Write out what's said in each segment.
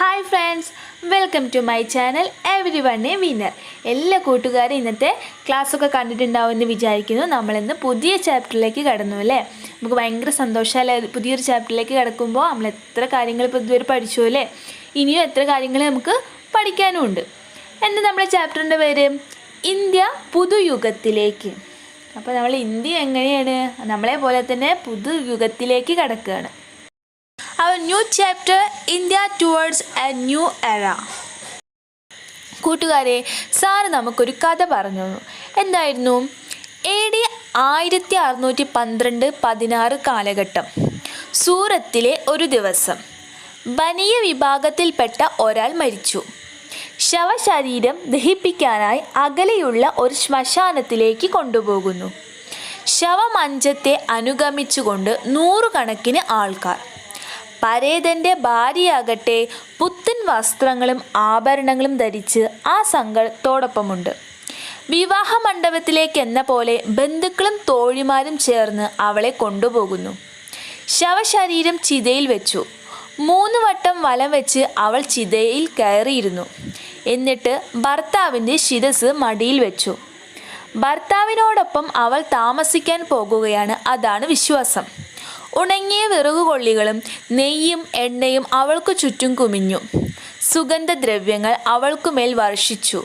Hi friends, welcome to my channel everyone a winner. എല്ലാ കൂട്ടുകാരും ഇന്നത്തെ ക്ലാസ്സൊക്കെ കണ്ടിട്ടുണ്ടാവുമെന്ന് വിചാരിക്കുന്നു. നമ്മളിന്ന് പുതിയ ചാപ്റ്ററിലേക്ക് കടന്നു അല്ലേ. നമുക്ക് ഭയങ്കര സന്തോഷമല്ലേ പുതിയൊരു ചാപ്റ്ററിലേക്ക് കിടക്കുമ്പോൾ. നമ്മൾ എത്ര കാര്യങ്ങൾ ഇപ്പോൾ ഇതുവരെ പഠിച്ചു അല്ലേ, ഇനിയും എത്ര കാര്യങ്ങൾ നമുക്ക് പഠിക്കാനും ഉണ്ട്. എന്താ നമ്മുടെ ചാപ്റ്ററിൻ്റെ പേര്? ഇന്ത്യ പുതുയുഗത്തിലേക്ക്. അപ്പോൾ നമ്മൾ ഇന്ത്യ എങ്ങനെയാണ് നമ്മളെ പോലെ തന്നെ പുതുയുഗത്തിലേക്ക് കടക്കുകയാണ്. Our new chapter, India towards a new era. കൂട്ടുകാരെ, സാറ് നമുക്കൊരു കഥ പറഞ്ഞു. എന്തായിരുന്നു? AD 1612-16 കാലഘട്ടം. സൂറത്തിലെ ഒരു ദിവസം ബനിയ വിഭാഗത്തിൽപ്പെട്ട ഒരാൾ മരിച്ചു. ശവശരീരം ദഹിപ്പിക്കാനായി അകലെയുള്ള ഒരു ശ്മശാനത്തിലേക്ക് കൊണ്ടുപോകുന്നു. ശവമഞ്ചത്തെ അനുഗമിച്ചുകൊണ്ട് 100 കണക്കിന് ആൾക്കാർ. പരേതൻ്റെ ഭാര്യയാകട്ടെ പുത്തൻ വസ്ത്രങ്ങളും ആഭരണങ്ങളും ധരിച്ച് ആ സംഘത്തോടൊപ്പമുണ്ട്. വിവാഹ മണ്ഡപത്തിലേക്കെന്ന പോലെ ബന്ധുക്കളും തോഴിമാരും ചേർന്ന് അവളെ കൊണ്ടുപോകുന്നു. ശവശരീരം ചിതയിൽ വെച്ചു. 3 വട്ടം വലം വെച്ച് അവൾ ചിതയിൽ കയറിയിരുന്നു. എന്നിട്ട് ഭർത്താവിൻ്റെ ശിരസ് മടിയിൽ വെച്ചു. ഭർത്താവിനോടൊപ്പം അവൾ താമസിക്കാൻ പോകുകയാണ്, അതാണ് വിശ്വാസം. ഉണങ്ങിയ വിറകുകൊള്ളികളും നെയ്യും എണ്ണയും അവൾക്കു ചുറ്റും കുമിഞ്ഞു. സുഗന്ധദ്രവ്യങ്ങൾ അവൾക്കുമേൽ വർഷിച്ചു.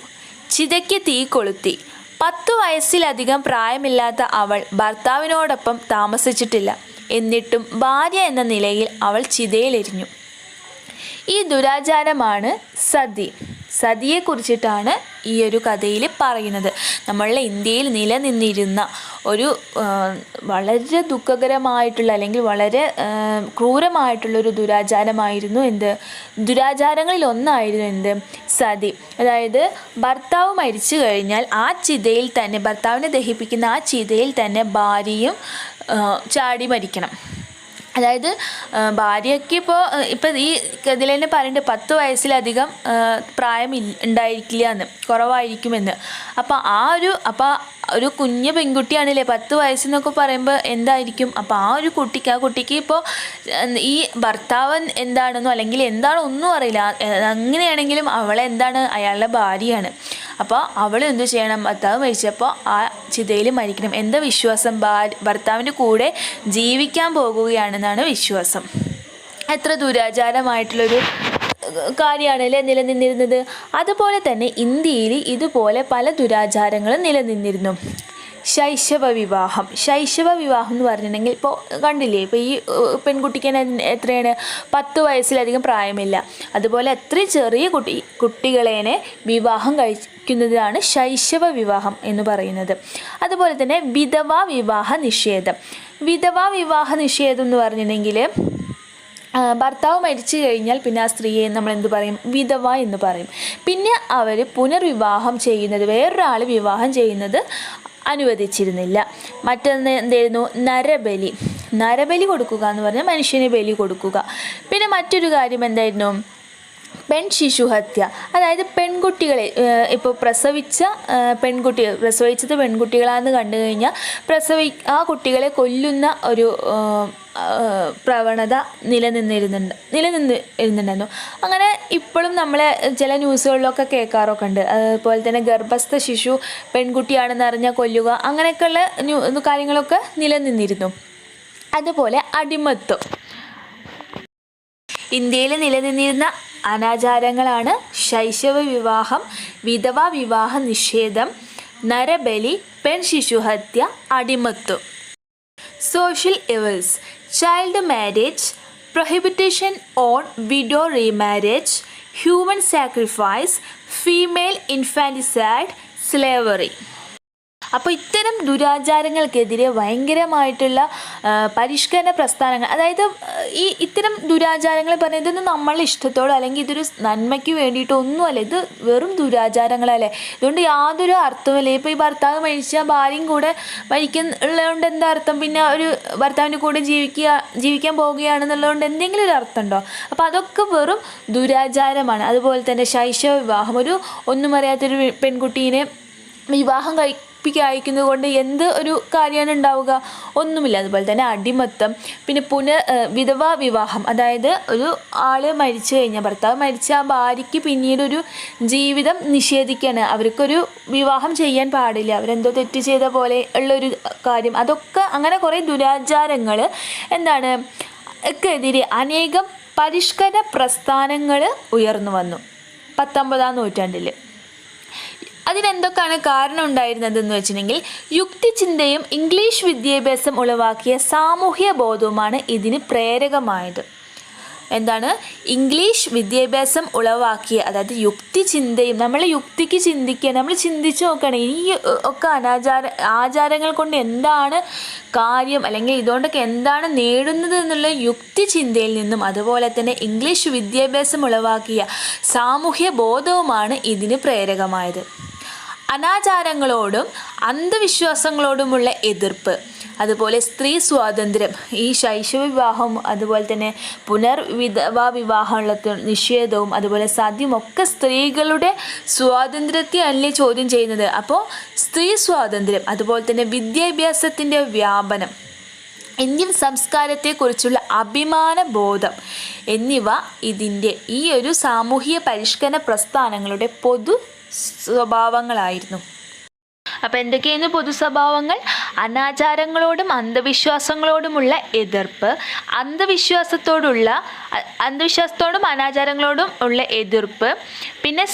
ചിതയ്ക്ക് തീ കൊളുത്തി. 10 വയസ്സിലധികം പ്രായമില്ലാത്ത അവൾ ഭർത്താവിനോടൊപ്പം താമസിച്ചിട്ടില്ല. എന്നിട്ടും ഭാര്യ എന്ന നിലയിൽ അവൾ ചിതയിലെരിഞ്ഞു. ഈ ദുരാചാരമാണ് സതി. സതിയെക്കുറിച്ചിട്ടാണ് ഈ ഒരു കഥയിൽ പറയുന്നത്. നമ്മളുടെ ഇന്ത്യയിൽ നിലനിന്നിരുന്ന ഒരു വളരെ ദുഃഖകരമായിട്ടുള്ള അല്ലെങ്കിൽ വളരെ ക്രൂരമായിട്ടുള്ളൊരു ദുരാചാരമായിരുന്നു ദുരാചാരങ്ങളിൽ ഒന്നായിരുന്നു സതി. അതായത് ഭർത്താവ് മരിച്ചു കഴിഞ്ഞാൽ ആ ചിതയിൽ തന്നെ, ഭർത്താവിനെ ദഹിപ്പിക്കുന്ന ആ ചിതയിൽ തന്നെ ഭാര്യയും ചാടി മരിക്കണം. അതായത് ഭാര്യയ്ക്ക് ഇപ്പോൾ ഈ ഇതിൽ തന്നെ പറയുന്നുണ്ട് 10 വയസ്സിലധികം പ്രായം ഉണ്ടായിരിക്കില്ല എന്ന്, കുറവായിരിക്കുമെന്ന്. അപ്പോൾ ഒരു കുഞ്ഞ് പെൺകുട്ടിയാണല്ലേ 10 വയസ്സെന്നൊക്കെ പറയുമ്പോൾ എന്തായിരിക്കും. അപ്പോൾ ആ കുട്ടിക്ക് ഇപ്പോൾ ഈ ഭർത്താവ് എന്താണെന്നോ അല്ലെങ്കിൽ എന്താണോ ഒന്നും അറിയില്ല. അങ്ങനെയാണെങ്കിലും അവളെന്താണ്, അയാളുടെ ഭാര്യയാണ്. അപ്പോൾ അവൾ എന്തു ചെയ്യണം? ഭർത്താവ് മരിച്ചപ്പോൾ ആ ചിതയിൽ മരിക്കണം. എന്താ വിശ്വാസം? ഭർത്താവിൻ്റെ കൂടെ ജീവിക്കാൻ പോകുകയാണെന്നാണ് വിശ്വാസം. എത്ര ദുരാചാരമായിട്ടുള്ളൊരു കാര്യമാണല്ലേ നിലനിന്നിരുന്നത്. അതുപോലെ തന്നെ ഇന്ത്യയിൽ ഇതുപോലെ പല ദുരാചാരങ്ങളും നിലനിന്നിരുന്നു. ശൈശവ വിവാഹം എന്ന് പറഞ്ഞിട്ടുണ്ടെങ്കിൽ ഇപ്പോൾ കണ്ടില്ലേ, ഇപ്പോൾ ഈ പെൺകുട്ടിക്ക് എത്രയാണ്? 10 വയസ്സിലധികം പ്രായമില്ല. അതുപോലെ അത്രയും ചെറിയ കുട്ടികളെ വിവാഹം കഴിക്കുന്നതാണ് ശൈശവ വിവാഹം എന്ന് പറയുന്നത്. അതുപോലെ തന്നെ വിധവാ വിവാഹ നിഷേധം എന്ന് പറഞ്ഞിട്ടുണ്ടെങ്കിൽ ഭർത്താവ് മരിച്ചു കഴിഞ്ഞാൽ പിന്നെ ആ സ്ത്രീയെ നമ്മൾ എന്ത് പറയും? വിധവ എന്ന് പറയും. പിന്നെ അവർ പുനർവിവാഹം ചെയ്യുന്നത്, വേറൊരാൾ വിവാഹം ചെയ്യുന്നത് അനുവദിച്ചിരുന്നില്ല. മറ്റൊന്ന് എന്തായിരുന്നു? നരബലി കൊടുക്കുക എന്ന് പറഞ്ഞാൽ മനുഷ്യന് ബലി കൊടുക്കുക. പിന്നെ മറ്റൊരു കാര്യം എന്തായിരുന്നു? ശിശുഹത്യ. അതായത് പെൺകുട്ടികളെ ഇപ്പോൾ പ്രസവിച്ചത് പെൺകുട്ടികളാണെന്ന് കണ്ടു കഴിഞ്ഞാൽ ആ കുട്ടികളെ കൊല്ലുന്ന ഒരു പ്രവണത നിലനിന്നിരുന്നുണ്ടായിരുന്നു. അങ്ങനെ ഇപ്പോഴും നമ്മളെ ചില ന്യൂസുകളിലൊക്കെ കേൾക്കാറൊക്കെ ഉണ്ട്. അതുപോലെ തന്നെ ഗർഭസ്ഥ ശിശു പെൺകുട്ടിയാണെന്ന് അറിഞ്ഞാൽ കൊല്ലുക, അങ്ങനെയൊക്കെയുള്ള കാര്യങ്ങളൊക്കെ നിലനിന്നിരുന്നു. അതുപോലെ അടിമത്വം. ഇന്ത്യയിൽ നിലനിന്നിരുന്ന അനാചാരങ്ങളാണ് ശൈശവ വിവാഹം, വിധവാ വിവാഹ നിഷേധം, നരബലി, ശിശുഹത്യ, അടിമത്വം. Social evils: child marriage, prohibition on widow remarriage, human sacrifice, female infanticide, slavery. അപ്പോൾ ഇത്തരം ദുരാചാരങ്ങൾക്കെതിരെ ഭയങ്കരമായിട്ടുള്ള പരിഷ്കരണ പ്രസ്ഥാനങ്ങൾ, അതായത് ഇത്തരം ദുരാചാരങ്ങൾ പറയുന്നത് ഇതൊന്നും നമ്മളുടെ ഇഷ്ടത്തോടെ അല്ലെങ്കിൽ ഇതൊരു നന്മയ്ക്ക് വേണ്ടിയിട്ടൊന്നുമല്ല, ഇത് വെറും ദുരാചാരങ്ങളല്ലേ. ഇതുകൊണ്ട് യാതൊരു അർത്ഥവുമില്ല. ഇപ്പോൾ ഈ ഭർത്താവ് മരിച്ചാൽ ഭാര്യയും കൂടെ മരിക്കുന്നുള്ളതുകൊണ്ട് എന്താ അർത്ഥം? പിന്നെ ഒരു ഭർത്താവിൻ്റെ കൂടെ ജീവിക്കാൻ പോവുകയാണെന്നുള്ളതുകൊണ്ട് എന്തെങ്കിലും ഒരു അർത്ഥമുണ്ടോ? അപ്പോൾ അതൊക്കെ വെറും ദുരാചാരമാണ്. അതുപോലെ തന്നെ ശൈശവ വിവാഹം, ഒന്നും അറിയാത്തൊരു പെൺകുട്ടീനെ വിവാഹം കുപ്പിക്ക് അയക്കുന്നത് കൊണ്ട് എന്ത് ഒരു കാര്യമാണ് ഉണ്ടാവുക? ഒന്നുമില്ല. അതുപോലെ തന്നെ അടിമത്തം, പിന്നെ വിധവാ വിവാഹം, അതായത് ഒരു ആള് മരിച്ചു കഴിഞ്ഞാൽ, ഭർത്താവ് മരിച്ച ആ ഭാര്യയ്ക്ക് പിന്നീടൊരു ജീവിതം നിഷേധിക്കുകയാണ്. അവർക്കൊരു വിവാഹം ചെയ്യാൻ പാടില്ല, അവരെന്തോ തെറ്റ് ചെയ്ത പോലെ ഉള്ളൊരു കാര്യം. അതൊക്കെ അങ്ങനെ കുറേ ദുരാചാരങ്ങൾ എന്താണ് എതിരെ അനേകം പരിഷ്കരണ പ്രസ്ഥാനങ്ങൾ ഉയർന്നു വന്നു 19-ാം നൂറ്റാണ്ടിൽ. അതിനെന്തൊക്കെയാണ് കാരണം ഉണ്ടായിരുന്നതെന്ന് വെച്ചിട്ടുണ്ടെങ്കിൽ യുക്തിചിന്തയും ഇംഗ്ലീഷ് വിദ്യാഭ്യാസം ഉളവാക്കിയ സാമൂഹ്യ ബോധവുമാണ് ഇതിന് പ്രേരകമായത്. എന്താണ്? ഇംഗ്ലീഷ് വിദ്യാഭ്യാസം ഉളവാക്കിയ, അതായത് യുക്തിചിന്തയും, നമ്മൾ യുക്തിക്ക് ചിന്തിക്കുക, നമ്മൾ ചിന്തിച്ച് നോക്കണം ഈ ഒക്കെ ആചാരങ്ങൾ കൊണ്ട് എന്താണ് കാര്യം, അല്ലെങ്കിൽ ഇതുകൊണ്ടൊക്കെ എന്താണ് നേടുന്നത് എന്നുള്ള യുക്തിചിന്തയിൽ നിന്നും അതുപോലെ തന്നെ ഇംഗ്ലീഷ് വിദ്യാഭ്യാസം ഉളവാക്കിയ സാമൂഹ്യ ബോധവുമാണ് ഇതിന് പ്രേരകമായത്. അനാചാരങ്ങളോടും അന്ധവിശ്വാസങ്ങളോടുമുള്ള എതിർപ്പ്, അതുപോലെ സ്ത്രീ സ്വാതന്ത്ര്യം, ഈ ശൈശവ വിവാഹം, അതുപോലെ തന്നെ വിധവാ വിവാഹമുള്ള നിഷേധവും, അതുപോലെ സതിയുമൊക്കെ സ്ത്രീകളുടെ സ്വാതന്ത്ര്യത്തെ അല്ലേ ചോദ്യം ചെയ്യുന്നത്. അപ്പോൾ സ്ത്രീ സ്വാതന്ത്ര്യം, അതുപോലെ തന്നെ വിദ്യാഭ്യാസത്തിൻ്റെ വ്യാപനം, ഇന്ത്യൻ സംസ്കാരത്തെക്കുറിച്ചുള്ള അഭിമാന ബോധം എന്നിവ ഇതിൻ്റെ ഈ ഒരു സാമൂഹിക പരിഷ്കരണ പ്രസ്ഥാനങ്ങളുടെ പൊതു സ്വഭാവങ്ങളായിരുന്നു. അപ്പോൾ എന്തൊക്കെയായിരുന്നു പൊതു സ്വഭാവങ്ങൾ? അനാചാരങ്ങളോടും അന്ധവിശ്വാസങ്ങളോടുമുള്ള എതിർപ്പ്, അന്ധവിശ്വാസത്തോടും അനാചാരങ്ങളോടും ഉള്ള എതിർപ്പ്, പിന്നെ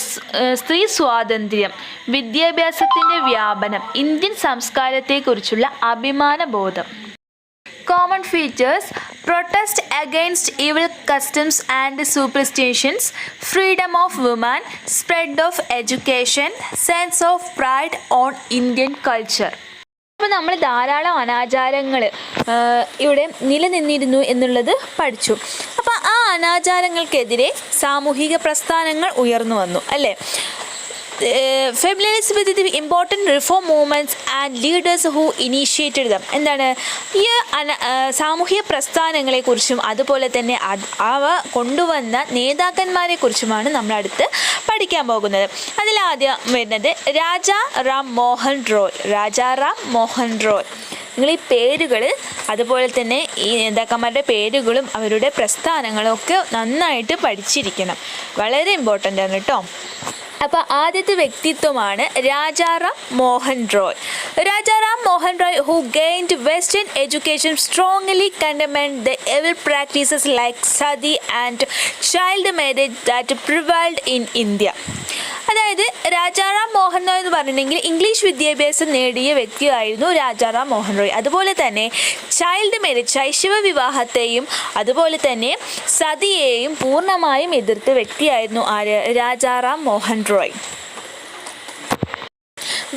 സ്ത്രീ സ്വാതന്ത്ര്യം, വിദ്യാഭ്യാസത്തിൻ്റെ വ്യാപനം, ഇന്ത്യൻ സംസ്കാരത്തെക്കുറിച്ചുള്ള അഭിമാന ബോധം. Common features: protest against evil customs and superstitions, freedom of women, spread of education, sense of pride on Indian culture. അപ്പോൾ നമ്മൾ ധാരാളം അനാചാരങ്ങൾ ഇവിടെ നിലനിന്നിരുന്നു എന്നുള്ളത് പഠിച്ചു. അപ്പോൾ ആ അനാചാരങ്ങൾക്കെതിരെ സാമൂഹിക പ്രസ്ഥാനങ്ങൾ ഉയർന്നു വന്നു അല്ലേ? Familiarize with the important reform movements and leaders who initiated them. എന്താണ് ഈ സാമൂഹ്യ പ്രസ്ഥാനങ്ങളെക്കുറിച്ചും അതുപോലെ തന്നെ അവ കൊണ്ടുവന്ന നേതാക്കന്മാരെക്കുറിച്ചുമാണ് നമ്മൾ അടുത്ത് പഠിക്കാൻ പോകുന്നത്. അതിലാദ്യം വരുന്നത് രാജാറാം മോഹൻ റോയ്. നിങ്ങൾ ഈ പേരുകൾ, അതുപോലെ തന്നെ ഈ നേതാക്കന്മാരുടെ പേരുകളും അവരുടെ പ്രസ്ഥാനങ്ങളും ഒക്കെ നന്നായിട്ട് പഠിച്ചിരിക്കണം. വളരെ ഇമ്പോർട്ടൻ്റ് ആണ് കേട്ടോ. അപ്പോൾ ആദ്യത്തെ വ്യക്തിത്വമാണ് Rajaram Mohan Roy, who gained Western education, strongly condemned the evil practices like sati and child marriage that prevailed in India. അതായത് രാജാറാം മോഹൻ റോയ് എന്ന് പറഞ്ഞിട്ടുണ്ടെങ്കിൽ ഇംഗ്ലീഷ് വിദ്യാഭ്യാസം നേടിയ വ്യക്തിയായിരുന്നു രാജാറാം മോഹൻ റോയ്. അതുപോലെ തന്നെ ചൈൽഡ് മാരേജ്, ശൈശവ വിവാഹത്തെയും അതുപോലെ തന്നെ സതിയെയും പൂർണ്ണമായും എതിർത്ത വ്യക്തിയായിരുന്നു Rajaram Mohan Roy.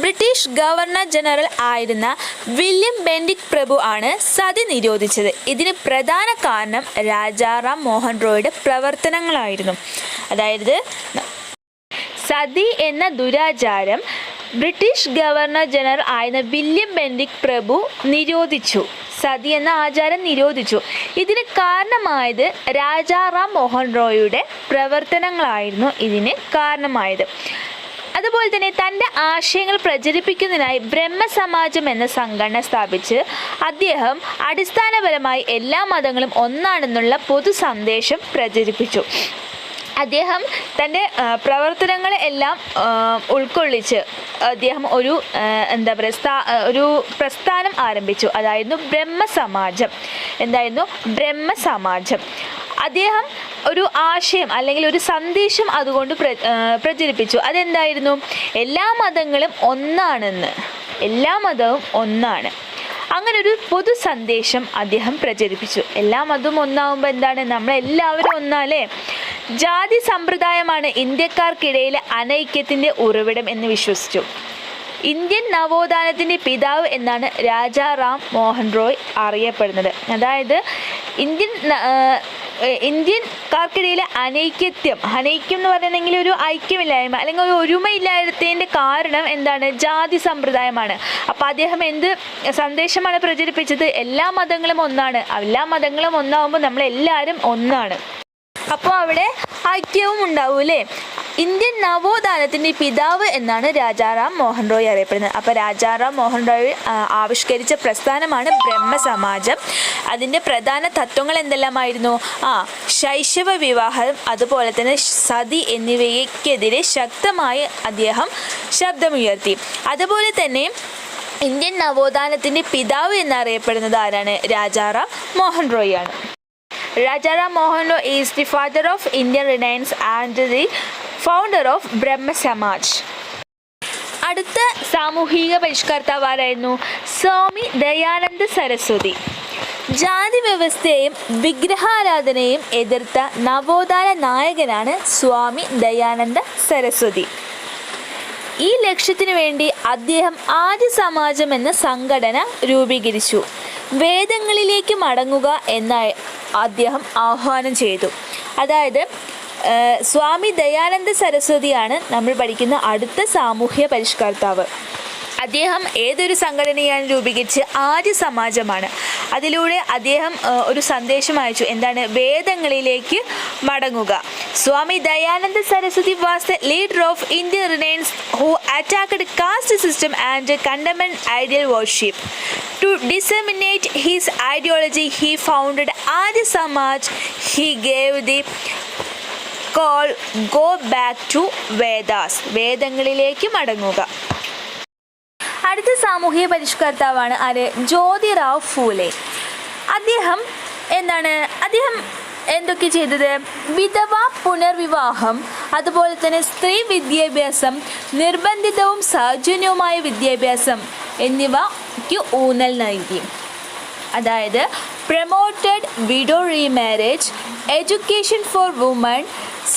British governor general ആയിരുന്ന വില്യം ബെൻഡിക് പ്രഭു ആണ് സതി നിരോധിച്ചത്. ഇതിന് പ്രധാന കാരണം രാജാറാം മോഹൻ റോയുടെ പ്രവർത്തനങ്ങളായിരുന്നു. അതായത് സതി എന്ന ദുരാചാരം ബ്രിട്ടീഷ് ഗവർണർ ജനറൽ ആയിരുന്ന വില്യം ബെൻഡിക് പ്രഭു നിരോധിച്ചു. സതി എന്ന ആചാരം നിരോധിച്ചു. ഇതിന് കാരണമായത് രാജാറാം മോഹൻ റോയുടെ പ്രവർത്തനങ്ങളായിരുന്നു ഇതിന് കാരണമായത്. അതുപോലെ തന്നെ തൻ്റെ ആശയങ്ങൾ പ്രചരിപ്പിക്കുന്നതിനായി ബ്രഹ്മസമാജം എന്ന സംഘടന സ്ഥാപിച്ച് അദ്ദേഹം അടിസ്ഥാനപരമായി എല്ലാ മതങ്ങളും ഒന്നാണെന്നുള്ള പൊതു സന്ദേശം പ്രചരിപ്പിച്ചു. അദ്ദേഹം തൻ്റെ പ്രവർത്തനങ്ങളെ എല്ലാം ഉൾക്കൊള്ളിച്ച് അദ്ദേഹം ഒരു പ്രസ്ഥാനം ആരംഭിച്ചു. അതായിരുന്നു ബ്രഹ്മസമാജം. ബ്രഹ്മസമാജം. അദ്ദേഹം ഒരു ആശയം അല്ലെങ്കിൽ ഒരു സന്ദേശം അതുകൊണ്ട് പ്രചരിപ്പിച്ചു. അതെന്തായിരുന്നു? എല്ലാ മതങ്ങളും ഒന്നാണെന്ന്, എല്ലാ മതവും ഒന്നാണ്. അങ്ങനെ ഒരു പൊതു സന്ദേശം അദ്ദേഹം പ്രചരിപ്പിച്ചു. എല്ലാ മതവും ഒന്നാകുമ്പോൾ എന്താണ്? നമ്മളെല്ലാവരും ഒന്നാലേ. ജാതി സമ്പ്രദായമാണ് ഇന്ത്യക്കാർക്കിടയിലെ അനൈക്യത്തിൻ്റെ ഉറവിടം എന്ന് വിശ്വസിച്ചു. ഇന്ത്യൻ നവോത്ഥാനത്തിൻ്റെ പിതാവ് എന്നാണ് രാജാറാം മോഹൻ റോയ് അറിയപ്പെടുന്നത്. അതായത് ഇന്ത്യൻകാർക്കിടയിലെ അനൈക്യം എന്ന് പറയുന്നെങ്കിൽ ഒരു ഐക്യമില്ലായ്മ അല്ലെങ്കിൽ ഒരു ഒരുമയില്ലാത്തതിൻ്റെ കാരണം എന്താണ്? ജാതി സമ്പ്രദായമാണ്. അപ്പോൾ അദ്ദേഹം എന്ത് സന്ദേശമാണ് പ്രചരിപ്പിച്ചത്? എല്ലാ മതങ്ങളും ഒന്നാണ്. എല്ലാ മതങ്ങളും ഒന്നാകുമ്പോൾ നമ്മളെല്ലാവരും ഒന്നാണ്. അപ്പോൾ അവിടെ ഐക്യവും ഉണ്ടാവും അല്ലേ? ഇന്ത്യൻ നവോത്ഥാനത്തിൻ്റെ പിതാവ് എന്നാണ് രാജാറാം മോഹൻ റോയ് അറിയപ്പെടുന്നത്. അപ്പോൾ രാജാറാം മോഹൻ റോയ് ആവിഷ്കരിച്ച പ്രസ്ഥാനമാണ് ബ്രഹ്മസമാജം. അതിൻ്റെ പ്രധാന തത്വങ്ങൾ എന്തെല്ലാമായിരുന്നു? ശൈശവ വിവാഹം, അതുപോലെ തന്നെ സതി എന്നിവയ്ക്കെതിരെ ശക്തമായി അദ്ദേഹം ശബ്ദമുയർത്തി. അതുപോലെ തന്നെ ഇന്ത്യൻ നവോത്ഥാനത്തിൻ്റെ പിതാവ് എന്നറിയപ്പെടുന്നത് ആരാണ്? രാജാറാം മോഹൻ റോയ് ആണ്. Rajaram Mohan Roy is the father of Indian renaissance and the founder of Brahmo Samaj. അടുത്ത സാമൂഹിക പരിഷ്കർത്താവ് ആരായിരുന്നു? സ്വാമി ദയാനന്ദ സരസ്വതി. ജാതി വ്യവസ്ഥയെയും വിഗ്രഹാരാധനയും എതിർത്ത നവോത്ഥാന നായകനാണ് സ്വാമി ദയാനന്ദ സരസ്വതി. ഈ ലക്ഷ്യത്തിനു വേണ്ടി അദ്ദേഹം ആര്യ സമാജം എന്ന സംഘടന രൂപീകരിച്ചു. വേദങ്ങളിലേക്ക് മടങ്ങുക എന്ന് അദ്ദേഹം ആഹ്വാനം ചെയ്തു. അതായത് സ്വാമി ദയാനന്ദ സരസ്വതിയാണ് നമ്മൾ പഠിക്കുന്ന അടുത്ത സാമൂഹ്യ പരിഷ്കർത്താവ്. അദ്ദേഹം ഏതൊരു സംഘടനയാണ് രൂപീകരിച്ച്? ആര്യ സമാജമാണ്. അതിലൂടെ അദ്ദേഹം ഒരു സന്ദേശം അയച്ചു. എന്താണ്? വേദങ്ങളിലേക്ക് മടങ്ങുക. Swami Dayananda Saraswati was the leader of Indian renaissance who attacked caste system and condemned idol worship. To disseminate his ideology, he founded Arya Samaj. He gave the call, go back to Vedas. വേദങ്ങളിലേക്ക് മടങ്ങുക. അടുത്ത സാമൂഹിക പരിഷ്കർത്താവാണ് ആര്? ജ്യോതിറാവ് ഫൂലെ. അദ്ദേഹം എന്തൊക്കെ ചെയ്തത്? വിധവ പുനർവിവാഹം, അതുപോലെ തന്നെ സ്ത്രീ വിദ്യാഭ്യാസം, നിർബന്ധിതവും സൗജന്യവുമായ വിദ്യാഭ്യാസം എന്നിവയ്ക്ക് ഊന്നൽ നൽകി. അതായത് promoted widow remarriage, education for woman,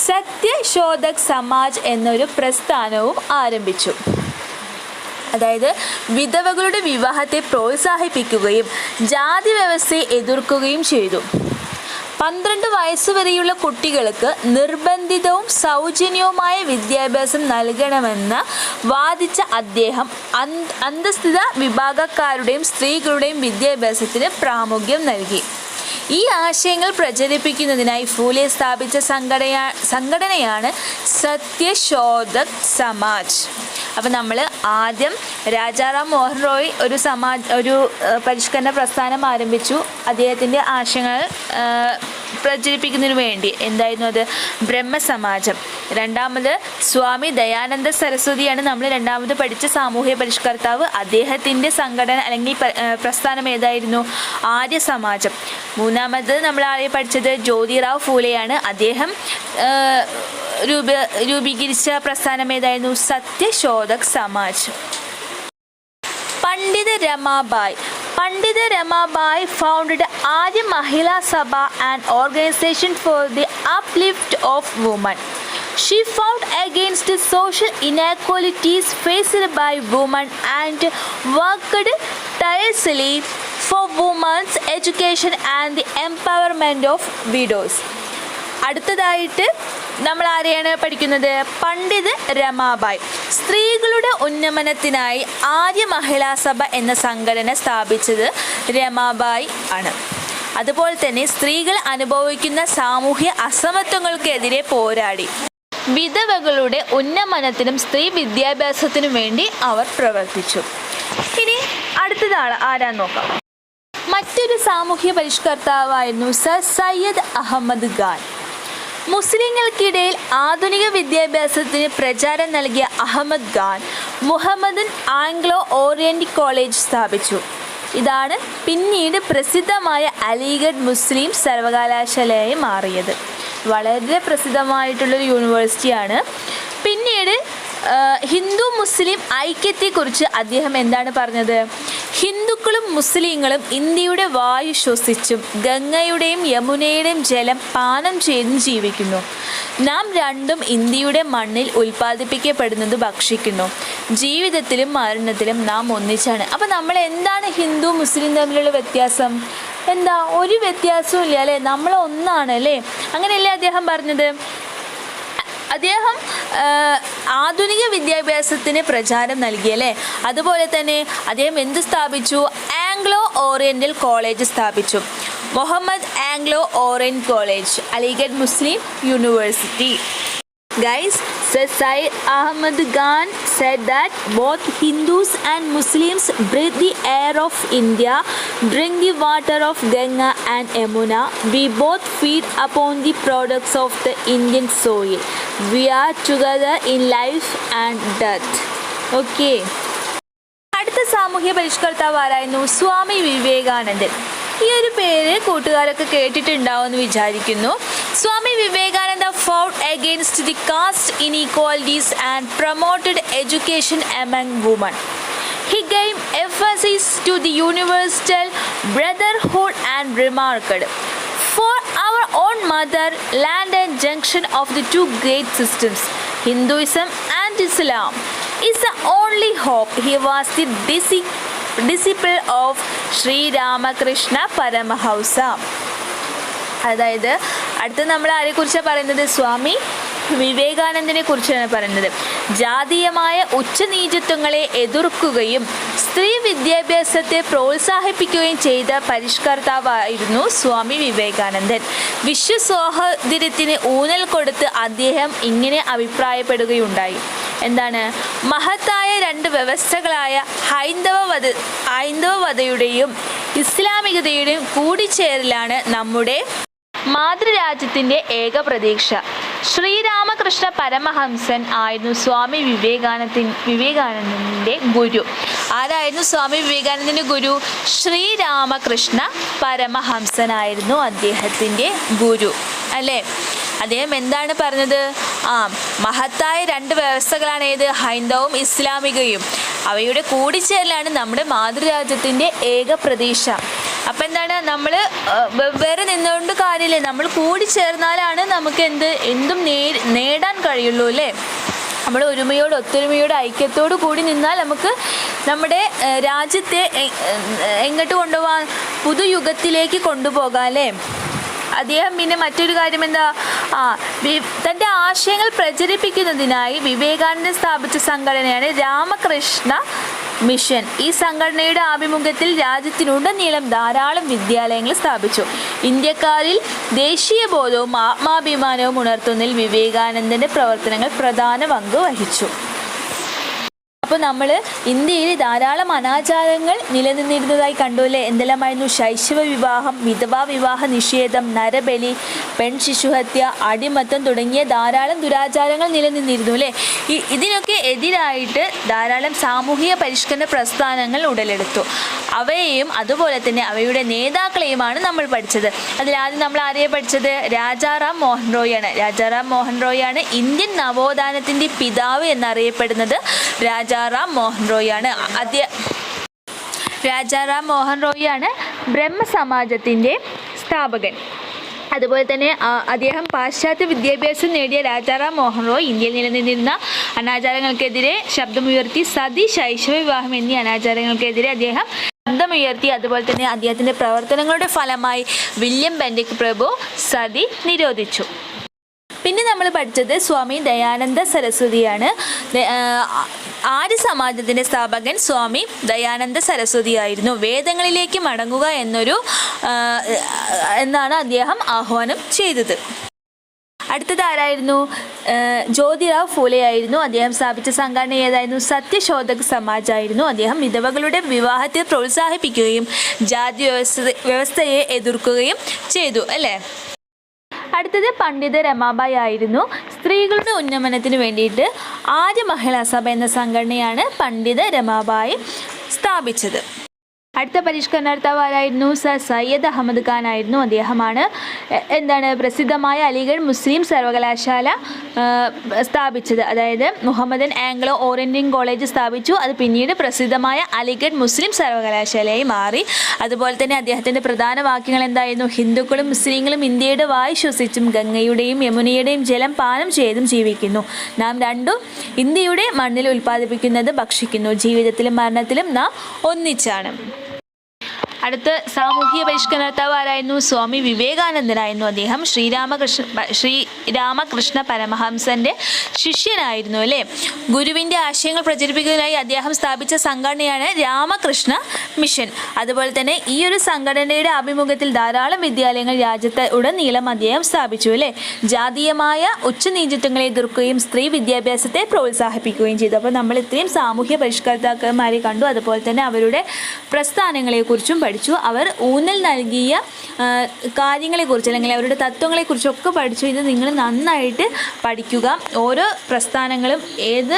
Satyashodhak Samaj എന്നൊരു പ്രസ്ഥാനവും ആരംഭിച്ചു. അതായത് വിധവകളുടെ വിവാഹത്തെ പ്രോത്സാഹിപ്പിക്കുകയും ജാതി വ്യവസ്ഥയെ എതിർക്കുകയും ചെയ്തു. 12 വയസ്സുവരെയുള്ള കുട്ടികൾക്ക് നിർബന്ധിതവും സൗജന്യവുമായ വിദ്യാഭ്യാസം നൽകണമെന്ന് വാദിച്ച അദ്ദേഹം അന്തസ്ഥിത വിഭാഗക്കാരുടെയും സ്ത്രീകളുടെയും വിദ്യാഭ്യാസത്തിന് പ്രാമുഖ്യം നൽകി. ഈ ആശയങ്ങൾ പ്രചരിപ്പിക്കുന്നതിനായി ഫൂലെ സ്ഥാപിച്ച സംഘടനയാണ് സത്യശോധക് സമാജ്. അപ്പം നമ്മൾ ആദ്യം രാജാറാം മോഹൻ റോയ് ഒരു പരിഷ്കരണ പ്രസ്ഥാനം ആരംഭിച്ചു. അദ്ദേഹത്തിൻ്റെ ആശയങ്ങൾ പ്രചരിപ്പിക്കുന്നതിന് വേണ്ടി. എന്തായിരുന്നു അത്? ബ്രഹ്മസമാജം. രണ്ടാമത് സ്വാമി ദയാനന്ദ സരസ്വതിയാണ് നമ്മൾ രണ്ടാമത് പഠിച്ച സാമൂഹ്യ പരിഷ്കർത്താവ്. അദ്ദേഹത്തിൻ്റെ സംഘടന അല്ലെങ്കിൽ പ്രസ്ഥാനം ഏതായിരുന്നു? ആര്യ സമാജം. മൂന്നാമത് നമ്മൾ ആദ്യം പഠിച്ചത് ജ്യോതിറാവ് ഫൂലെയാണ്. അദ്ദേഹം രൂപീകരിച്ച പ്രസ്ഥാനം ഏതായിരുന്നു? സത്യശോധക് സമാജ്. പണ്ഡിത Ramabai founded Arya Mahila Sabha, an organization for the uplift of women. She fought against the social inequalities faced by women and worked tirelessly for women's education and the empowerment of widows. അടുത്തതായിട്ട് നമ്മൾ ആരെയാണ് പഠിക്കുന്നത്? പണ്ഡിത് രമാബായ്. സ്ത്രീകളുടെ ഉന്നമനത്തിനായി ആര്യ മഹിളാ സഭ എന്ന സംഘടന സ്ഥാപിച്ചത് രമാബായ് ആണ്. അതുപോലെ തന്നെ സ്ത്രീകൾ അനുഭവിക്കുന്ന സാമൂഹ്യ അസമത്വങ്ങൾക്കെതിരെ പോരാടി. വിധവകളുടെ ഉന്നമനത്തിനും സ്ത്രീ വിദ്യാഭ്യാസത്തിനും വേണ്ടി അവർ പ്രവർത്തിച്ചു. ഇനി അടുത്തതാണ് ആരാന്ന് നോക്കാം. മറ്റൊരു സാമൂഹ്യ പരിഷ്കർത്താവായിരുന്നു സർ സയ്യദ് അഹമ്മദ് ഖാൻ. മുസ്ലിങ്ങൾക്കിടയിൽ ആധുനിക വിദ്യാഭ്യാസത്തിന് പ്രചാരം നൽകിയ Ahmed Khan Muhammadan Anglo Orient College സ്ഥാപിച്ചു. ഇതാണ് പിന്നീട് പ്രസിദ്ധമായ അലിഗഡ് മുസ്ലിം സർവകലാശാലയായി മാറിയത്. വളരെ പ്രസിദ്ധമായിട്ടുള്ളൊരു യൂണിവേഴ്സിറ്റിയാണ്. പിന്നീട് ഹിന്ദു മുസ്ലിം ഐക്യത്തെക്കുറിച്ച് അദ്ദേഹം എന്താണ് പറഞ്ഞത്? ഹിന്ദുക്കളും മുസ്ലിങ്ങളും ഇന്ത്യയുടെ വായു ശ്വസിച്ചും ഗംഗയുടെയും യമുനയുടെയും ജലം പാനം ചെയ്തും ജീവിക്കുന്നു. നാം രണ്ടും ഇന്ത്യയുടെ മണ്ണിൽ ഉൽപ്പാദിപ്പിക്കപ്പെടുന്നത് ഭക്ഷിക്കുന്നു. ജീവിതത്തിലും മരണത്തിലും നാം ഒന്നിച്ചാണ്. അപ്പം നമ്മൾ എന്താണ് ഹിന്ദു മുസ്ലിം തമ്മിലുള്ള വ്യത്യാസം? എന്താ? ഒരു വ്യത്യാസവും ഇല്ല അല്ലേ? നമ്മൾ ഒന്നാണ് അല്ലേ? അങ്ങനെയല്ലേ അദ്ദേഹം പറഞ്ഞത്? അദ്ദേഹം ആധുനിക വിദ്യാഭ്യാസത്തിന് പ്രചാരം നൽകിയല്ലേ? അതുപോലെ തന്നെ അദ്ദേഹം എന്ത് സ്ഥാപിച്ചു? ആംഗ്ലോ ഓറിയൻ്റൽ കോളേജ് സ്ഥാപിച്ചു. Muhammad Anglo Orient College, Aligarh Muslim University. Guys, Sir Syed Ahmad Khan said that both Hindus and Muslims breathe the air of India, drink the water of Ganga and Yamuna. We both feed upon the products of the Indian soil. We are together in life and death. Okay. അടുത്ത സാമൂഹ്യ പരിഷ്കർത്താവ് ആരായിരുന്നു? സ്വാമി വിവേകാനന്ദൻ. ഈ ഒരു പേര് കൂട്ടുകാരൊക്കെ കേട്ടിട്ടുണ്ടാവുമെന്ന് വിചാരിക്കുന്നു. Swami Vivekananda fought against the caste inequalities and promoted education among women. He gave emphasis to the universal brotherhood and remarked, "For our own mother land and junction of the two great systems, Hinduism and Islam, is the only hope." He was the disciple of Sri Ramakrishna Paramahamsa. അതായത് അടുത്ത് നമ്മൾ ആരെക്കുറിച്ചാണ് പറയുന്നത്? സ്വാമി വിവേകാനന്ദനെ കുറിച്ചാണ് പറയുന്നത്. ജാതീയമായ ഉച്ചനീചത്വങ്ങളെ എതിർക്കുകയും സ്ത്രീ വിദ്യാഭ്യാസത്തെ പ്രോത്സാഹിപ്പിക്കുകയും ചെയ്ത പരിഷ്കർത്താവായിരുന്നു സ്വാമി വിവേകാനന്ദൻ. വിശ്വസഹോദര്യത്തിന് ഊന്നൽ കൊടുത്ത് അദ്ദേഹം ഇങ്ങനെ അഭിപ്രായപ്പെടുകയുണ്ടായി. എന്താണ്? മഹത്തായ രണ്ട് വ്യവസ്ഥകളായ ഹൈന്ദവതയുടെയും ഇസ്ലാമികതയുടെയും കൂടിച്ചേരലാണ് നമ്മുടെ മാതൃരാജ്യത്തിൻ്റെ ഏക പ്രതീക്ഷ. ശ്രീരാമകൃഷ്ണ പരമഹംസൻ ആയിരുന്നു സ്വാമി വിവേകാനന്ദൻ്റെ ഗുരു. ആരായിരുന്നു സ്വാമി വിവേകാനന്ദൻ്റെ ഗുരു? ശ്രീരാമകൃഷ്ണ പരമഹംസനായിരുന്നു അദ്ദേഹത്തിൻ്റെ ഗുരു, അല്ലേ? അദ്ദേഹം എന്താണ് പറഞ്ഞത്? മഹത്തായ രണ്ട് വ്യവസ്ഥകളാണ് ഏത്? ഹൈന്ദവവും ഇസ്ലാമികയും. അവയുടെ കൂടിച്ചേരലാണ് നമ്മുടെ മാതൃരാജ്യത്തിൻ്റെ ഏക പ്രതീക്ഷ. അപ്പം എന്താണ്? നമ്മൾ വെവ്വേറെ നിന്നുകൊണ്ട് കാര്യമില്ല, നമ്മൾ കൂടിച്ചേർന്നാലാണ് നമുക്ക് എന്തും നേടാൻ കഴിയുള്ളൂ, അല്ലേ? നമ്മൾ ഒരുമയോട് ഒത്തൊരുമയോട് ഐക്യത്തോടു കൂടി നിന്നാൽ നമുക്ക് നമ്മുടെ രാജ്യത്തെ എങ്ങോട്ട് കൊണ്ടുപോകാൻ? പുതുയുഗത്തിലേക്ക് കൊണ്ടുപോകാം, അല്ലേ? അദ്ദേഹം പിന്നെ മറ്റൊരു കാര്യം എന്താ? തൻ്റെ ആശയങ്ങൾ പ്രചരിപ്പിക്കുന്നതിനായി വിവേകാനന്ദൻ സ്ഥാപിച്ച സംഘടനയാണ് രാമകൃഷ്ണ മിഷൻ. ഈ സംഘടനയുടെ ആഭിമുഖ്യത്തിൽ രാജ്യത്തിനുടനീളം ധാരാളം വിദ്യാലയങ്ങൾ സ്ഥാപിച്ചു. ഇന്ത്യക്കാരിൽ ദേശീയ ബോധവും ആത്മാഭിമാനവും ഉണർത്തുന്നതിൽ വിവേകാനന്ദൻ്റെ പ്രവർത്തനങ്ങൾ പ്രധാന പങ്ക് വഹിച്ചു. അപ്പോൾ നമ്മൾ ഇന്ത്യയിൽ ധാരാളം അനാചാരങ്ങൾ നിലനിന്നിരുന്നതായി കണ്ടു, അല്ലേ? എന്തെല്ലാമായിരുന്നു? ശൈശവ വിവാഹം, വിധവാ വിവാഹ നിഷേധം, നരബലി, പെൺശിശുഹത്യ, അടിമത്തം തുടങ്ങിയ ധാരാളം ദുരാചാരങ്ങൾ നിലനിന്നിരുന്നു, അല്ലേ? ഇതിനൊക്കെ എതിരായിട്ട് ധാരാളം സാമൂഹിക പരിഷ്കരണ പ്രസ്ഥാനങ്ങൾ ഉടലെടുത്തു. അവയെയും അതുപോലെ തന്നെ അവയുടെ നേതാക്കളെയുമാണ് നമ്മൾ പഠിച്ചത്. അതിലാദ്യം നമ്മൾ ആരെയാണ് പഠിച്ചത്? രാജാറാം മോഹൻ റോയാണ്. രാജാറാം മോഹൻ റോയാണ് ഇന്ത്യൻ നവോത്ഥാനത്തിൻ്റെ പിതാവ് എന്നറിയപ്പെടുന്നത്. രാജാറാം മോഹൻ റോയാണ്. രാജാറാം മോഹൻ റോയാണ് ബ്രഹ്മസമാജത്തിൻ്റെ സ്ഥാപകൻ. അതുപോലെ തന്നെ അദ്ദേഹം പാശ്ചാത്യ വിദ്യാഭ്യാസം നേടിയ രാജാറാം മോഹൻ റോയ് ഇന്ത്യയിൽ നിലനിന്നിരുന്ന അനാചാരങ്ങൾക്കെതിരെ ശബ്ദമുയർത്തി. സതി, ശൈശവ വിവാഹം എന്നീ അനാചാരങ്ങൾക്കെതിരെ അദ്ദേഹം ശബ്ദമുയർത്തി. അതുപോലെ തന്നെ അദ്ദേഹത്തിൻ്റെ പ്രവർത്തനങ്ങളുടെ ഫലമായി വില്യം ബെൻഡിക് പ്രഭു സതി നിരോധിച്ചു. പിന്നെ നമ്മൾ പഠിച്ചത് സ്വാമി ദയാനന്ദ സരസ്വതിയാണ്. ആര്യ സമാജത്തിൻ്റെ സ്ഥാപകൻ സ്വാമി ദയാനന്ദ സരസ്വതി ആയിരുന്നു. വേദങ്ങളിലേക്ക് മടങ്ങുക എന്നാണ് അദ്ദേഹം ആഹ്വാനം ചെയ്തത്. അടുത്തത് ആരായിരുന്നു? ജ്യോതിറാവ് ഫൂലെ ആയിരുന്നു. അദ്ദേഹം സ്ഥാപിച്ച സംഘടന ഏതായിരുന്നു? സത്യശോധക് സമാജ് ആയിരുന്നു. അദ്ദേഹം വിധവകളുടെ വിവാഹത്തെ പ്രോത്സാഹിപ്പിക്കുകയും ജാതി വ്യവസ്ഥയെ എതിർക്കുകയും ചെയ്തു, അല്ലേ? അടുത്തത് പണ്ഡിത രമാബായി ആയിരുന്നു. സ്ത്രീകളുടെ ഉന്നമനത്തിന് വേണ്ടിയിട്ട് ആര്യ മഹിളാ സഭ എന്ന സംഘടനയാണ് പണ്ഡിത രമാബായി സ്ഥാപിച്ചത്. അടുത്ത പരിഷ്കരണകർത്താവ് ആരായിരുന്നു? സർ സയ്യദ് അഹമ്മദ് ഖാൻ ആയിരുന്നു. അദ്ദേഹമാണ് പ്രസിദ്ധമായ അലിഗഡ് മുസ്ലിം സർവകലാശാല സ്ഥാപിച്ചത്. അതായത് മുഹമ്മദൻ ആംഗ്ലോ ഓറിയന്റൽ കോളേജ് സ്ഥാപിച്ചു. അത് പിന്നീട് പ്രസിദ്ധമായ അലിഗഡ് മുസ്ലിം സർവകലാശാലയായി മാറി. അതുപോലെ തന്നെ അദ്ദേഹത്തിൻ്റെ പ്രധാന വാക്യങ്ങൾ എന്തായിരുന്നു? ഹിന്ദുക്കളും മുസ്ലിങ്ങളും ഇന്ത്യയുടെ വായു ശ്വസിച്ചും ഗംഗയുടെയും യമുനയുടെയും ജലം പാനം ചെയ്തും ജീവിക്കുന്നു. നാം രണ്ടും ഇന്ത്യയുടെ മണ്ണിൽ ഉൽപ്പാദിപ്പിക്കുന്നത് ഭക്ഷിക്കുന്നു. ജീവിതത്തിലും മരണത്തിലും നാം ഒന്നിച്ചാണ്. അടുത്ത സാമൂഹിക പരിഷ്കർത്താവ് ആരായിരുന്നു? സ്വാമി വിവേകാനന്ദനായിരുന്നു. അദ്ദേഹം ശ്രീരാമകൃഷ്ണ പരമഹംസന്റെ ശിഷ്യനായിരുന്നു അല്ലേ. ഗുരുവിൻ്റെ ആശയങ്ങൾ പ്രചരിപ്പിക്കുന്നതിനായി അദ്ദേഹം സ്ഥാപിച്ച സംഘടനയാണ് രാമകൃഷ്ണ മിഷൻ. അതുപോലെ തന്നെ ഈ ഒരു സംഘടനയുടെ ആഭിമുഖ്യത്തിൽ ധാരാളം വിദ്യാലയങ്ങൾ രാജ്യത്ത് ഉടനീളം അദ്ദേഹം സ്ഥാപിച്ചു അല്ലേ. ജാതീയമായ ഉച്ചനീചത്വങ്ങളെ എതിർക്കുകയും സ്ത്രീ വിദ്യാഭ്യാസത്തെ പ്രോത്സാഹിപ്പിക്കുകയും ചെയ്തു. അപ്പോൾ നമ്മൾ ഇത്രയും സാമൂഹ്യ പരിഷ്കർത്താക്കന്മാരെ കണ്ടു. അതുപോലെ തന്നെ അവരുടെ പ്രസ്ഥാനങ്ങളെക്കുറിച്ചും പഠിച്ചു. അവർ ഊന്നൽ നൽകിയ കാര്യങ്ങളെക്കുറിച്ച് അല്ലെങ്കിൽ അവരുടെ തത്വങ്ങളെക്കുറിച്ചൊക്കെ പഠിച്ചു. ഇത് നിങ്ങൾ നന്നായിട്ട് പഠിക്കുക. ഓരോ പ്രസ്ഥാനങ്ങളും ഏത്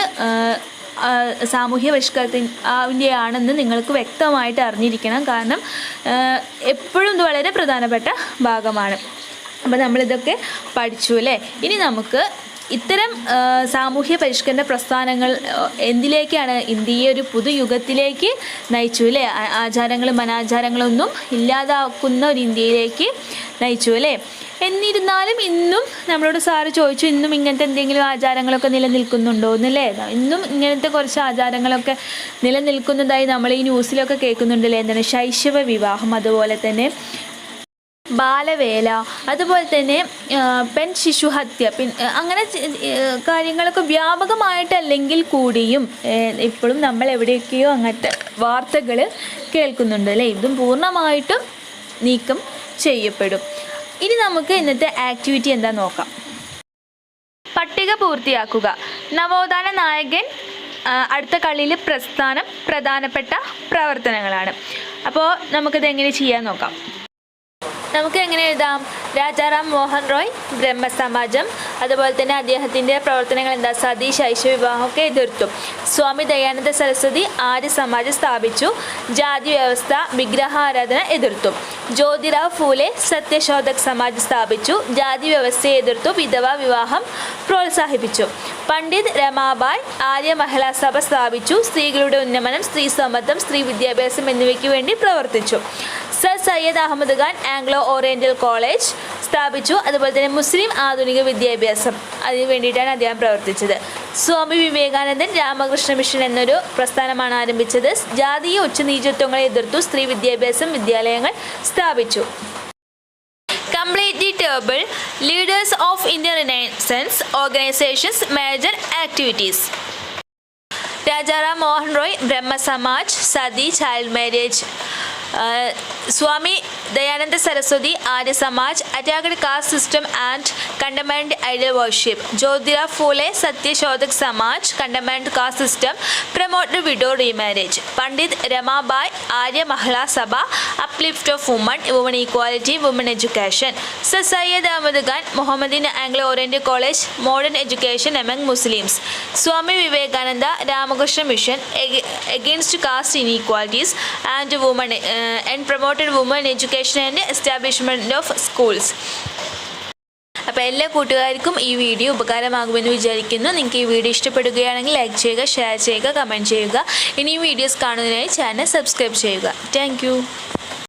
സാമൂഹ്യ പരിഷ്കർത്താവിൻ്റെ ആണെന്ന് നിങ്ങൾക്ക് വ്യക്തമായിട്ട് അറിഞ്ഞിരിക്കണം. കാരണം എപ്പോഴും ഇത് വളരെ പ്രധാനപ്പെട്ട ഭാഗമാണ്. അപ്പോൾ നമ്മളിതൊക്കെ പഠിച്ചു അല്ലേ. ഇനി നമുക്ക് ഇത്തരം സാമൂഹ്യ പരിഷ്കരണ പ്രസ്ഥാനങ്ങൾ എന്തിലേക്കാണ്? ഇന്ത്യയെ ഒരു പുതുയുഗത്തിലേക്ക് നയിച്ചു അല്ലേ. ആചാരങ്ങളും അനാചാരങ്ങളൊന്നും ഇല്ലാതാക്കുന്ന ഒരു ഇന്ത്യയിലേക്ക് നയിച്ചു അല്ലേ. എന്നിരുന്നാലും ഇന്നും നമ്മളോട് സാറ് ചോദിച്ചു, ഇന്നും ഇങ്ങനത്തെ എന്തെങ്കിലും ആചാരങ്ങളൊക്കെ നിലനിൽക്കുന്നുണ്ടോ എന്നല്ലേ. ഇന്നും ഇങ്ങനത്തെ കുറച്ച് ആചാരങ്ങളൊക്കെ നിലനിൽക്കുന്നതായി നമ്മൾ ഈ ന്യൂസിലൊക്കെ കേൾക്കുന്നുണ്ടല്ലേ. എന്താണ്? ശൈശവ വിവാഹം, അതുപോലെ തന്നെ ബാലവേല, അതുപോലെ തന്നെ ശിശുഹത്യ, അങ്ങനെ കാര്യങ്ങളൊക്കെ വ്യാപകമായിട്ടല്ലെങ്കിൽ കൂടിയും ഇപ്പോഴും നമ്മൾ എവിടെയൊക്കെയോ അങ്ങനത്തെ വാർത്തകൾ കേൾക്കുന്നുണ്ട് അല്ലേ. ഇതും പൂർണ്ണമായിട്ടും നീക്കം ചെയ്യപ്പെടും. ഇനി നമുക്ക് ഇന്നത്തെ ആക്ടിവിറ്റി എന്താ നോക്കാം. പട്ടിക പൂർത്തിയാക്കുക. നവോത്ഥാന നായകൻ അടുത്ത കളിയിൽ പ്രസ്ഥാനം പ്രധാനപ്പെട്ട പ്രവർത്തനങ്ങളാണ്. അപ്പോൾ നമുക്കിത് എങ്ങനെ ചെയ്യാൻ നോക്കാം. നമുക്ക് എങ്ങനെ എഴുതാം? രാജാറാം മോഹൻ റോയ് ബ്രഹ്മസമാജം, അതുപോലെ തന്നെ അദ്ദേഹത്തിൻ്റെ പ്രവർത്തനങ്ങൾ എന്താ? സതി, ശൈശവ വിവാഹമൊക്കെ എതിർത്തു. സ്വാമി ദയാനന്ദ സരസ്വതി ആര്യ സമാജം സ്ഥാപിച്ചു. ജാതി വ്യവസ്ഥ, വിഗ്രഹാരാധന എതിർത്തു. ജ്യോതിറാവ് ഫൂലെ സത്യശോധക് സമാജ് സ്ഥാപിച്ചു. ജാതി വ്യവസ്ഥയെ എതിർത്തു. വിധവാ വിവാഹം പ്രോത്സാഹിപ്പിച്ചു. പണ്ഡിറ്റ് രമാബായ് ആര്യ മഹിളാ സഭ സ്ഥാപിച്ചു. സ്ത്രീകളുടെ ഉന്നമനം, സ്ത്രീ സമത്വം, സ്ത്രീ വിദ്യാഭ്യാസം എന്നിവയ്ക്ക് വേണ്ടി പ്രവർത്തിച്ചു. Sir Syed Ahmed Khan Anglo Oriental College സ്ഥാപിച്ചു. അതുപോലെ തന്നെ മുസ്ലിം ആധുനിക വിദ്യാഭ്യാസം, അതിനു വേണ്ടിയിട്ടാണ് അദ്ദേഹം പ്രവർത്തിച്ചത്. സ്വാമി വിവേകാനന്ദൻ രാമകൃഷ്ണ മിഷൻ എന്നൊരു പ്രസ്ഥാനമാണ് ആരംഭിച്ചത്. ജാതീയ ഉച്ചനീചത്വങ്ങളെ എതിർത്തു. സ്ത്രീ വിദ്യാഭ്യാസം വിദ്യാലയങ്ങൾ സ്ഥാപിച്ചു. Complete the table. Leaders of Indian Renaissance organizations, major activities. Rajaram Mohan Roy, Brahma Samaj, Sadi, child marriage. Swami Dayananda Saraswati, Arya Samaj, attacked caste system and condemned idol worship. Jyotira Phule, Satya Shodhak Samaj, condemned caste system, promoted widow remarriage. Pandit Ramabai, Arya Mahila Sabha, uplift of women, women equality, women education. Sir Syed Ahmad Khan, Mohammedan Anglo-Oriental College, modern education among Muslims. Swami Vivekananda, Ramakrishna Mission, against caste inequalities and women and promoted women education and establishment of schools. അപ്പോൾ എല്ലാ കൂട്ടുകാർക്കും ഈ video ഉപകാരമാകുമെന്ന് വിചാരിക്കുന്നു. നിങ്ങൾക്ക് ഈ video ഇഷ്ടപ്പെടുകയാണെങ്കിൽ like ചെയ്യുക, share ചെയ്യുക, കമൻറ്റ് ചെയ്യുക. ഇനിയും വീഡിയോസ് കാണുന്നതിനായി ചാനൽ സബ്സ്ക്രൈബ് ചെയ്യുക. താങ്ക്